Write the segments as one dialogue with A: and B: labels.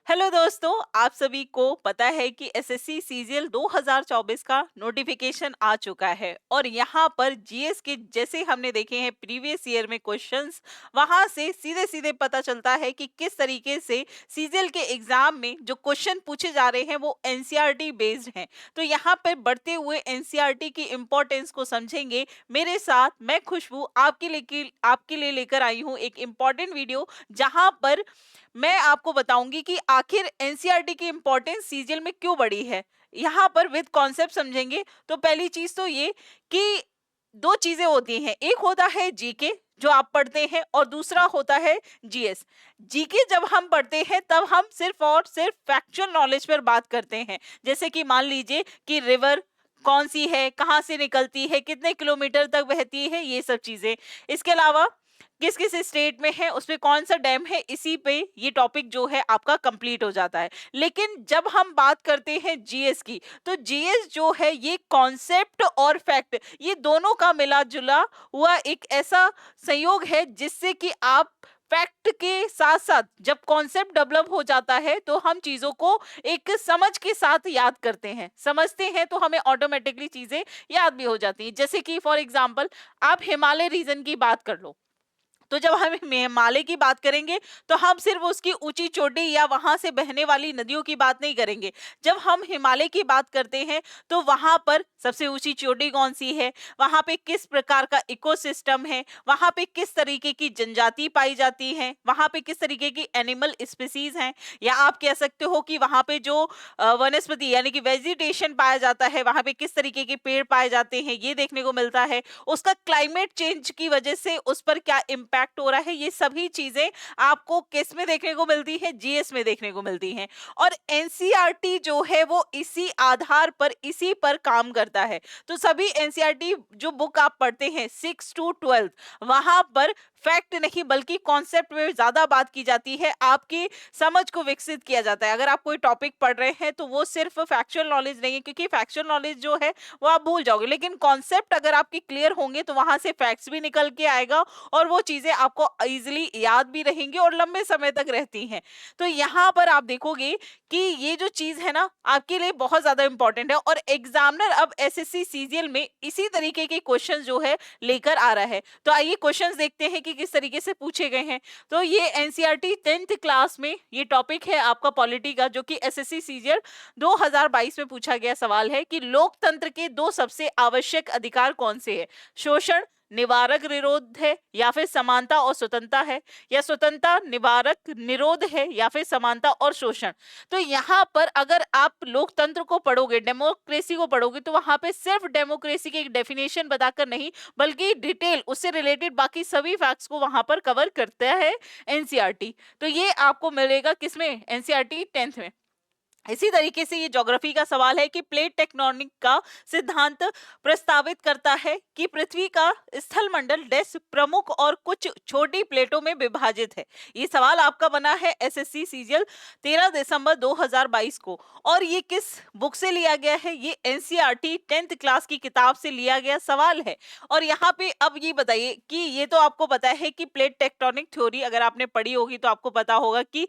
A: Hello दोस्तों, आप सभी को पता है कि एसएससी सीजीएल 2024 का नोटिफिकेशन आ चुका है और यहाँ पर जीएस के जैसे हमने देखे हैं प्रीवियस ईयर में क्वेश्चंस, वहां से सीधे सीधे पता चलता है कि किस तरीके से सीजीएल के एग्जाम में जो क्वेश्चन पूछे जा रहे हैं वो एनसीईआरटी बेस्ड हैं। तो यहाँ पर बढ़ते हुए एनसीईआरटी की इम्पोर्टेंस को समझेंगे। मेरे साथ मैं खुशबू आपके लिए लेकर आई हूँ एक इम्पॉर्टेंट वीडियो, जहां पर मैं आपको बताऊंगी कि आखिर एनसीईआरटी की इंपॉर्टेंस सीजीएल में क्यों बढ़ी है। यहाँ पर विद कॉन्सेप्ट समझेंगे। तो पहली चीज तो ये कि दो चीजें होती हैं, एक होता है जीके जो आप पढ़ते हैं और दूसरा होता है जीएस। जीके जब हम पढ़ते हैं तब हम सिर्फ और सिर्फ फैक्चुअल नॉलेज पर बात करते हैं, जैसे कि मान लीजिए कि रिवर कौन सी है, कहाँ से निकलती है, कितने किलोमीटर तक बहती है, ये सब चीजें। इसके अलावा किस किस स्टेट में है, उसमें कौन सा डैम है, इसी पे ये टॉपिक जो है आपका कंप्लीट हो जाता है। लेकिन जब हम बात करते हैं जीएस की, तो जीएस जो है ये कॉन्सेप्ट और फैक्ट, ये दोनों का मिला जुला हुआ एक ऐसा संयोग है जिससे कि आप फैक्ट के साथ साथ जब कॉन्सेप्ट डेवलप हो जाता है तो हम चीजों को एक समझ के साथ याद करते हैं, समझते हैं, तो हमें ऑटोमेटिकली चीजें याद भी हो जाती हैं। जैसे कि फॉर एग्जांपल आप हिमालय रीजन की बात कर लो, तो जब हम हिमालय की बात करेंगे तो हम सिर्फ उसकी ऊंची चोटी या वहां से बहने वाली नदियों की बात नहीं करेंगे। जब हम हिमालय की बात करते हैं तो वहां पर सबसे ऊंची चोटी कौन सी है, वहां पे किस प्रकार का इकोसिस्टम है, वहां पे किस तरीके की जनजाति पाई जाती है, वहां पे किस तरीके की एनिमल स्पीसीज हैं, या आप कह सकते हो कि वहां पे जो वनस्पति यानी कि वेजिटेशन पाया जाता है, वहां पे किस तरीके के पेड़ पाए जाते हैं, ये देखने को मिलता है। उसका क्लाइमेट चेंज की वजह से उस पर क्या इम्पैक्ट हो रहा है, ये सभी चीजें आपको किस में देखने को मिलती है, जीएस में देखने को मिलती हैं। और एनसीईआरटी जो है वो इसी आधार पर, इसी पर काम करता है। तो सभी एनसीईआरटी जो बुक आप पढ़ते हैं 6 to 12, वहां पर फैक्ट नहीं बल्कि कॉन्सेप्ट में ज्यादा बात की जाती है, आपकी समझ को विकसित किया जाता है। अगर आप कोई टॉपिक पढ़ रहे हैं तो वो सिर्फ फैक्चुअल नॉलेज नहीं है, क्योंकि फैक्चुअल नॉलेज जो है वो आप भूल जाओगे, लेकिन कॉन्सेप्ट अगर आपकी क्लियर होंगे तो वहां से फैक्ट्स भी निकल के आएगा और वो चीजें आपको इजीली याद भी रहेंगी और लंबे समय तक रहती हैं। तो यहाँ पर आप देखोगे कि ये जो चीज है ना आपके लिए बहुत ज्यादा इंपॉर्टेंट है, और एग्जामिनर अब एसएससी सीजीएल में इसी तरीके के क्वेश्चन जो है लेकर आ रहा है। तो आइए क्वेश्चंस देखते हैं कि किस तरीके से पूछे गए हैं। तो ये एनसीईआरटी 10th क्लास में ये टॉपिक है आपका पॉलिटी का, जो कि एसएससी सीजीएल 2022 में पूछा गया सवाल है कि लोकतंत्र के दो सबसे आवश्यक अधिकार कौन से हैं। शोषण निवारक निरोध है या फिर समानता और स्वतंत्रता है, या स्वतंत्रता निवारक निरोध है या फिर समानता और शोषण। तो यहाँ पर अगर आप लोकतंत्र को पढ़ोगे, डेमोक्रेसी को पढ़ोगे, तो वहां पे सिर्फ डेमोक्रेसी की एक डेफिनेशन बताकर नहीं बल्कि डिटेल उससे रिलेटेड बाकी सभी फैक्ट्स को वहां पर कवर करता है एनसीईआरटी। तो ये आपको मिलेगा किसमें, एनसीईआरटी 10th में। इसी तरीके से ये ज्योग्राफी का सवाल है कि प्लेट टेक्टोनिक का सिद्धांत प्रस्तावित करता है कि पृथ्वी का स्थल मंडल डेस प्रमुख और कुछ छोटी प्लेटों में विभाजित है। ये सवाल आपका बना है एसएससी सीजीएल 13 दिसंबर 2022 को, और ये किस बुक से लिया गया है, ये एनसीईआरटी 10th क्लास की किताब से लिया गया सवाल है। और यहाँ पे अब ये बताइए कि ये तो आपको पता है कि प्लेट टेक्टोनिक थ्योरी अगर आपने पढ़ी होगी तो आपको पता होगा कि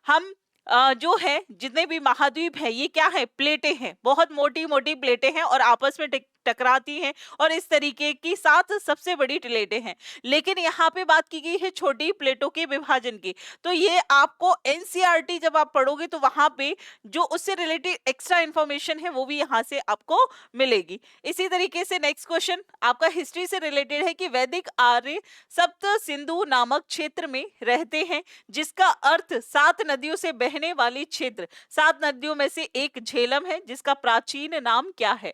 A: हम जो है जितने भी महाद्वीप है ये क्या है, प्लेटें हैं, बहुत मोटी मोटी प्लेटें हैं और आपस में टकराती हैं, और इस तरीके की 7 सबसे बड़ी प्लेटें हैं। लेकिन यहाँ पे बात की गई है छोटी प्लेटों के विभाजन की। तो ये आपको एनसीईआरटी जब आप पढ़ोगे तो वहां पे जो उससे रिलेटेड एक्स्ट्रा इंफॉर्मेशन है वो भी यहाँ से आपको मिलेगी। इसी तरीके से नेक्स्ट क्वेश्चन आपका हिस्ट्री से रिलेटेड है कि वैदिक आर्य सप्त सिंधु नामक क्षेत्र में रहते हैं, जिसका अर्थ 7 नदियों से बहने वाली क्षेत्र। 7 नदियों में से एक झेलम है, जिसका प्राचीन नाम क्या है।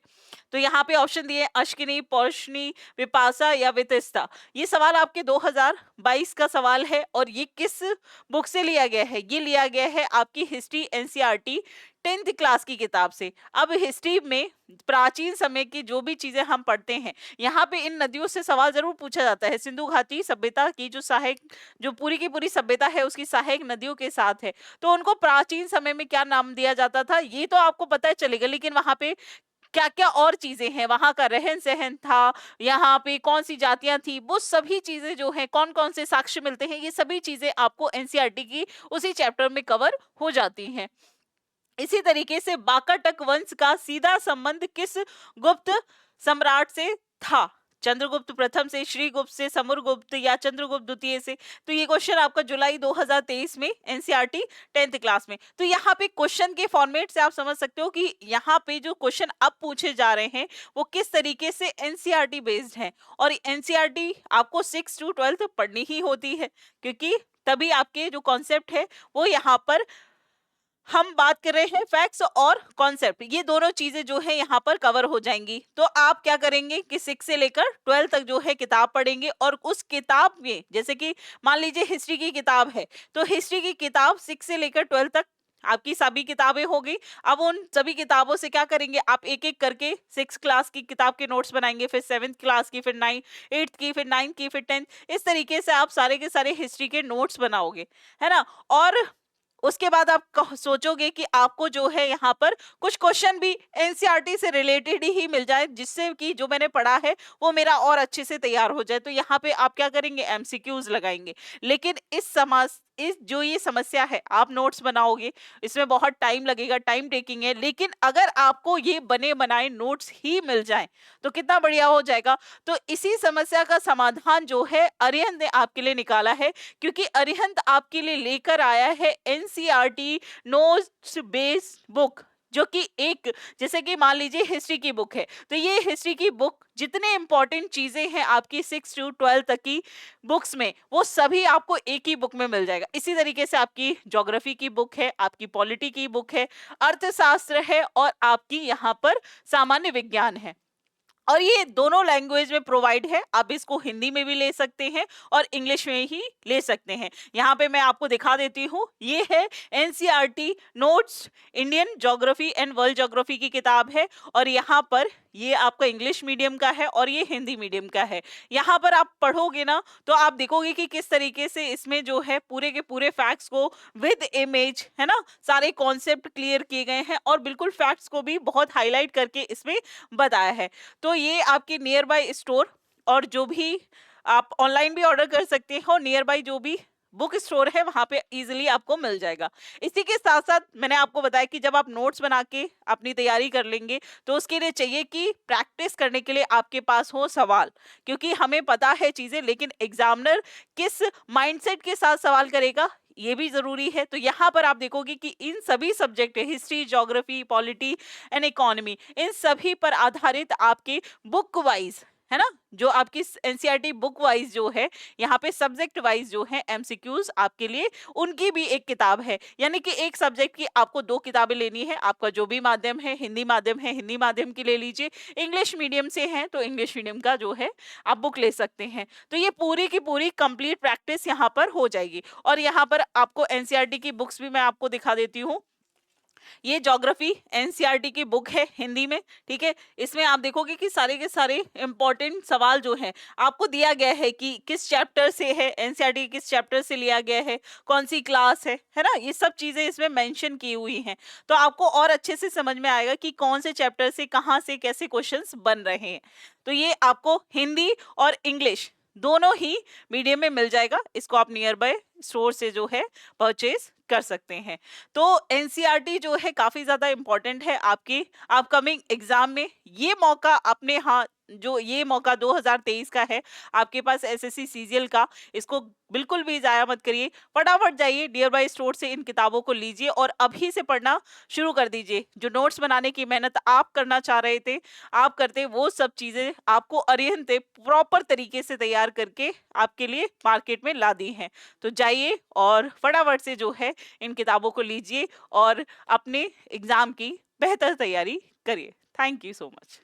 A: तो यहाँ पे ऑप्शन दिए अश्किनी, पौष्णी, विपाशा या वितस्ता। ये सवाल आपके 2022 का सवाल है, और ये किस बुक से लिया गया है, ये लिया गया है आपकी हिस्ट्री एनसीईआरटी 10th क्लास की किताब से। अब हिस्ट्री में प्राचीन समय की जो भी चीजें हम पढ़ते हैं, यहाँ पे इन नदियों से सवाल जरूर पूछा जाता है। सिंधु घाटी सभ्यता की जो सहायक, जो पूरी की पूरी सभ्यता है उसकी सहायक नदियों के साथ है, तो उनको प्राचीन समय में क्या नाम दिया जाता था, ये तो आपको पता है चलेगा, लेकिन वहां पे क्या क्या और चीजें हैं, वहां का रहन सहन था, यहाँ पे कौन सी जातियां थी, वो सभी चीजें जो है, कौन कौन से साक्ष्य मिलते हैं, ये सभी चीजें आपको एनसीईआरटी की उसी चैप्टर में कवर हो जाती हैं। इसी तरीके से बाकाटक वंश का सीधा संबंध किस गुप्त सम्राट से था, चंद्रगुप्त प्रथम से, श्रीगुप्त से, समुद्रगुप्त या चंद्रगुप्त द्वितीय से। तो ये क्वेश्चन आपका जुलाई 2023 में एनसीईआरटी 10th क्लास में। तो यहाँ पे क्वेश्चन के फॉर्मेट से आप समझ सकते हो कि यहाँ पे जो क्वेश्चन अब पूछे जा रहे हैं वो किस तरीके से एनसीईआरटी बेस्ड है। और एनसीईआरटी आपको 6 to 12 पढ़नी ही होती है, क्योंकि तभी आपके जो कॉन्सेप्ट है वो यहाँ पर हम बात कर रहे हैं फैक्ट्स और कॉन्सेप्ट, ये दोनों चीजें जो है यहाँ पर कवर हो जाएंगी। तो आप क्या करेंगे कि 6 से लेकर 12 तक जो है किताब पढ़ेंगे, और उस किताब में जैसे कि मान लीजिए हिस्ट्री की किताब है, तो हिस्ट्री की किताब 6 से लेकर 12 तक आपकी सभी किताबें होगी। अब उन सभी किताबों से क्या करेंगे, आप एक एक करके 6 क्लास की किताब के नोट्स बनाएंगे, फिर 7th क्लास की, फिर 8th की, फिर 9th की, फिर 10th, इस तरीके से आप सारे के सारे हिस्ट्री के नोट्स बनाओगे, है ना। और उसके बाद आप सोचोगे कि आपको जो है यहाँ पर कुछ क्वेश्चन भी एनसीईआरटी से रिलेटेड ही मिल जाए, जिससे कि जो मैंने पढ़ा है वो मेरा और अच्छे से तैयार हो जाए। तो यहाँ पे आप क्या करेंगे, एमसीक्यूज लगाएंगे। लेकिन इस जो ये समस्या है, आप नोट्स बनाओगे, इसमें बहुत टाइम लगेगा, टाइम टेकिंग है, लेकिन अगर आपको ये बने बनाए नोट्स ही मिल जाएं तो कितना बढ़िया हो जाएगा। तो इसी समस्या का समाधान जो है अरिहंत ने आपके लिए निकाला है, क्योंकि अरिहंत आपके लिए लेकर आया है एनसीईआरटी नोट्स बेस्ड बुक, जो कि एक, जैसे कि मान लीजिए हिस्ट्री की बुक है, तो ये हिस्ट्री की बुक जितने इंपॉर्टेंट चीजें हैं आपकी 6 to 12 तक की बुक्स में, वो सभी आपको एक ही बुक में मिल जाएगा। इसी तरीके से आपकी ज्योग्राफी की बुक है, आपकी पॉलिटी की बुक है, अर्थशास्त्र है, और आपकी यहाँ पर सामान्य विज्ञान है। और ये दोनों लैंग्वेज में प्रोवाइड है, आप इसको हिंदी में भी ले सकते हैं और इंग्लिश में ही ले सकते हैं। यहाँ पे मैं आपको दिखा देती हूँ, ये है NCERT notes Indian geography and world geography की किताब है, और यहाँ पर ये आपका इंग्लिश मीडियम का है और ये हिंदी मीडियम का है। यहाँ पर आप पढ़ोगे ना तो आप देखोगे कि किस तरीके से इसमें जो है पूरे के पूरे फैक्ट्स को विद इमेज, है ना, सारे कॉन्सेप्ट क्लियर किए गए हैं, और बिल्कुल फैक्ट्स को भी बहुत हाईलाइट करके इसमें बताया है। तो ये आपके नियर बाय स्टोर, और जो भी आप ऑनलाइन भी ऑर्डर कर सकते हो, नियर बाय जो भी बुक स्टोर है वहां पे इजीली आपको मिल जाएगा। इसी के साथ साथ मैंने आपको बताया कि जब आप नोट्स बना के अपनी तैयारी कर लेंगे तो उसके लिए चाहिए कि प्रैक्टिस करने के लिए आपके पास हो सवाल, क्योंकि हमें पता है चीजें, लेकिन एग्जामिनर किस माइंडसेट के साथ सवाल करेगा ये भी जरूरी है। तो यहाँ पर आप देखोगे कि इन सभी subject, history, geography, polity and economy, इन सभी पर आधारित आपके बुक वाइज, है ना, जो आपकी एनसीईआरटी बुक वाइज जो है, यहाँ पे सब्जेक्ट वाइज जो है एमसीक्यूज आपके लिए, उनकी भी एक किताब है। यानी कि एक सब्जेक्ट की आपको 2 किताबें लेनी है, आपका जो भी माध्यम है, हिंदी माध्यम है हिंदी माध्यम की ले लीजिए, इंग्लिश मीडियम से है तो इंग्लिश मीडियम का जो है आप बुक ले सकते हैं। तो ये पूरी की पूरी कंप्लीट प्रैक्टिस यहाँ पर हो जाएगी। और यहाँ पर आपको एनसीईआरटी की बुक्स भी मैं आपको दिखा देती हूँ। ये ज्योग्राफी एनसीईआरटी की बुक है हिंदी में, ठीक है। इसमें आप देखोगे कि सारे के सारे इंपॉर्टेंट सवाल जो है आपको दिया गया है कि किस चैप्टर से है, एनसीईआरटी किस चैप्टर से लिया गया है, कौन सी क्लास है ना, ये सब चीजें इसमें मेंशन की हुई हैं। तो आपको और अच्छे से समझ में आएगा कि कौन से चैप्टर से कहाँ से कैसे क्वेश्चंस बन रहे हैं। तो ये आपको हिंदी और इंग्लिश दोनों ही मीडियम में मिल जाएगा। इसको आप नियर बाय स्टोर से जो है परचेज कर सकते हैं। तो एनसीईआरटी जो है काफी ज्यादा इंपॉर्टेंट है आपकी अपकमिंग एग्जाम में। ये मौका अपने हाथ, जो ये मौका 2023 का है आपके पास एसएससी सीजीएल का, इसको बिल्कुल भी जाया मत करिए। फटाफट जाइए नियर बाय स्टोर से इन किताबों को लीजिए और अभी से पढ़ना शुरू कर दीजिए। जो नोट्स बनाने की मेहनत आप करना चाह रहे थे, आप करते, वो सब चीजें आपको अरिहंत प्रॉपर तरीके से तैयार करके आपके लिए मार्केट में ला दी हैं। तो जाइए और फटाफट से जो है इन किताबों को लीजिए और अपने एग्जाम की बेहतर तैयारी करिए। Thank you so much.